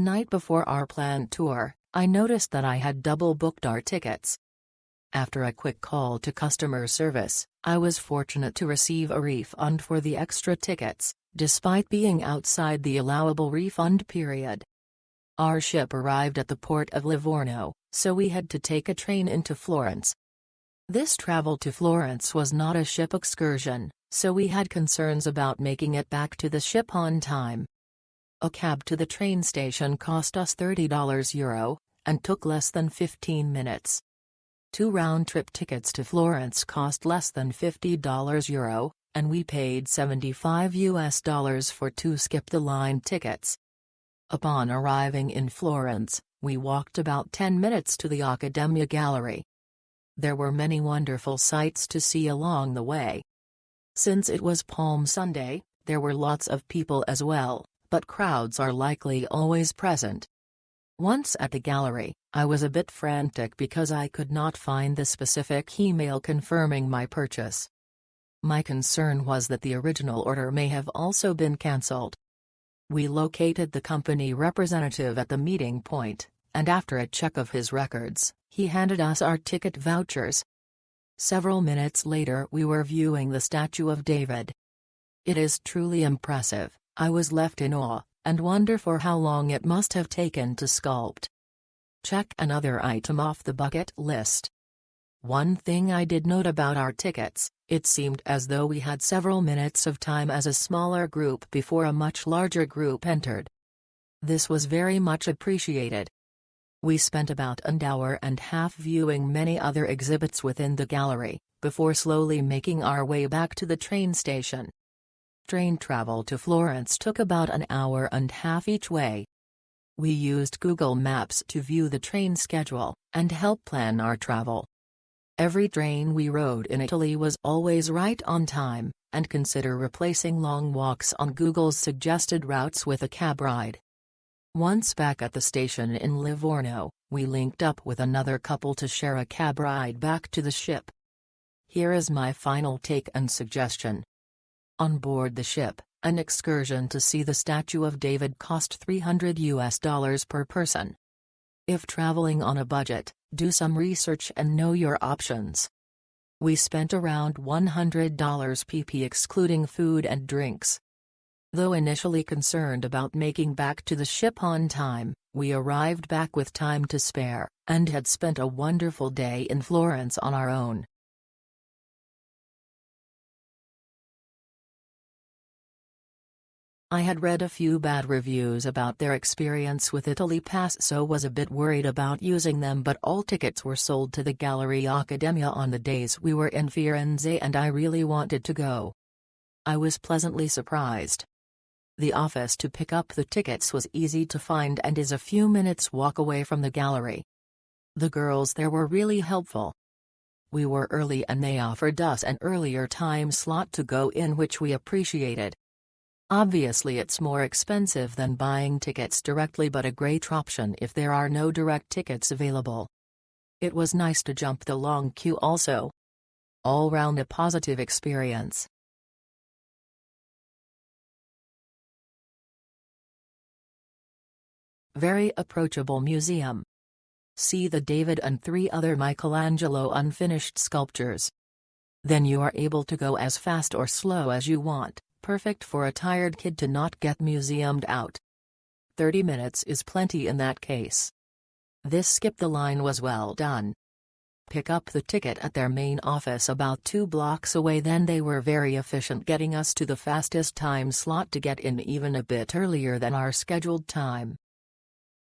night before our planned tour, I noticed that I had double booked our tickets. After a quick call to customer service, I was fortunate to receive a refund for the extra tickets, despite being outside the allowable refund period. Our ship arrived at the port of Livorno, so we had to take a train into Florence. This travel to Florence was not a ship excursion, so we had concerns about making it back to the ship on time. A cab to the train station cost us €30 and took less than 15 minutes. 2 round-trip tickets to Florence cost less than €50, and we paid $75 for 2 skip-the-line tickets. Upon arriving in Florence, we walked about 10 minutes to the Accademia Gallery. There were many wonderful sights to see along the way. Since it was Palm Sunday, there were lots of people as well, but crowds are likely always present. Once at the gallery, I was a bit frantic because I could not find the specific email confirming my purchase. My concern was that the original order may have also been cancelled. We located the company representative at the meeting point, and after a check of his records, he handed us our ticket vouchers. Several minutes later we were viewing the statue of David. It is truly impressive. I was left in awe, and wonder for how long it must have taken to sculpt. Check another item off the bucket list. One thing I did note about our tickets, it seemed as though we had several minutes of time as a smaller group before a much larger group entered. This was very much appreciated. We spent about an hour and a half viewing many other exhibits within the gallery, before slowly making our way back to the train station. Train travel to Florence took about an hour and a half each way. We used Google Maps to view the train schedule, and help plan our travel. Every train we rode in Italy was always right on time, and consider replacing long walks on Google's suggested routes with a cab ride. Once back at the station in Livorno, we linked up with another couple to share a cab ride back to the ship. Here is my final take and suggestion. On board the ship, an excursion to see the statue of David cost $300 per person. If traveling on a budget, do some research and know your options. We spent around $100 pp excluding food and drinks. Though initially concerned about making back to the ship on time, we arrived back with time to spare, and had spent a wonderful day in Florence on our own. I had read a few bad reviews about their experience with Italy Pass, so was a bit worried about using them, but all tickets were sold to the Gallery Accademia on the days we were in Firenze and I really wanted to go. I was pleasantly surprised. The office to pick up the tickets was easy to find and is a few minutes walk away from the gallery. The girls there were really helpful. We were early and they offered us an earlier time slot to go in, which we appreciated. Obviously it's more expensive than buying tickets directly, but a great option if there are no direct tickets available. It was nice to jump the long queue also. All round a positive experience. Very approachable museum. See the David and 3 other Michelangelo unfinished sculptures. Then you are able to go as fast or slow as you want. Perfect for a tired kid to not get museumed out. 30 minutes is plenty in that case. This skip the line was well done. Pick up the ticket at their main office about 2 blocks away, then they were very efficient getting us to the fastest time slot to get in even a bit earlier than our scheduled time.